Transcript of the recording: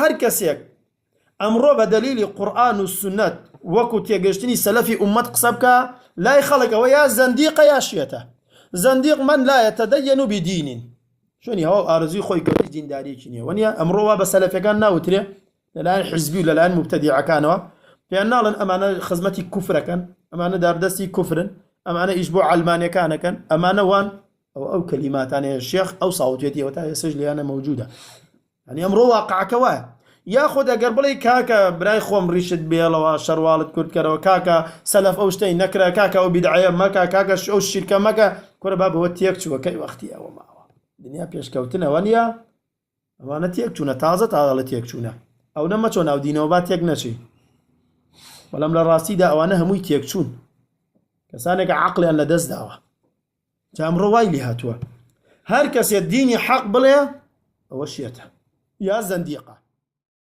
هەر کەسێک ئەمڕۆ بە دەلیلی قورئان و سنەت وەکو تێگەشتنی سەلەفی ئومەت قسە بکە لای خەڵک ئەوە یا زەندیقە یا شیەتە. زەندیق من لا یەتەدەیەن بدینین، شوێنی هەواو ئارزوی خۆی کەوتی دینداریەکی نییە. وەنیە ئەمڕۆ وا بە سەلەفیەکان ناوترێ لەلایەن حیزبی و لەلایەن مبتەدیعەکانەوە پێیان ناڵێن ئەمانە خزمەتی کوفرەکەن، ئەمانە داردەستی کوفرن، ئەمانە ئیش بۆ عەلمانیەکانەکەن، ئەمانە وان ئەو کەلیماتانەیە شێخ ئەو ساوتێتیەوە تا ئێستاش لێیانە مەوجودە. یعنی ئەمڕۆ واقعەکە وایە. یاخۆ ئەگەر بڵێ کاکە برای خۆم ڕیشت بێڵەوە شەرواڵت کورتکەرەوە، کاکە سەلەف ئەو شتەی نەکرا، کاکە ئەو بیدعەیە مەکە، کاکە ئەو شیرکە مەکە، کورە با بەوە تێک چووە کەی وەختی ئەوە ماوە. دنیا پێشکەوتنەوە نیە، ئەوانە تێک چوونە، تازە تاڵە تێک چوونە. ئەو نەمە چۆن ناو دینەوە با تێک نەچی، بەڵام لە ڕاستیدا ئەوانە هەمووی تێک چوون، کەسانێک عەقڵیان لە دەست داوە. جا ئەمڕۆ وای لێ هاتووە هەر کەسێک دینی حەق بڵێ ئەوە شێتە یا زەندیقە.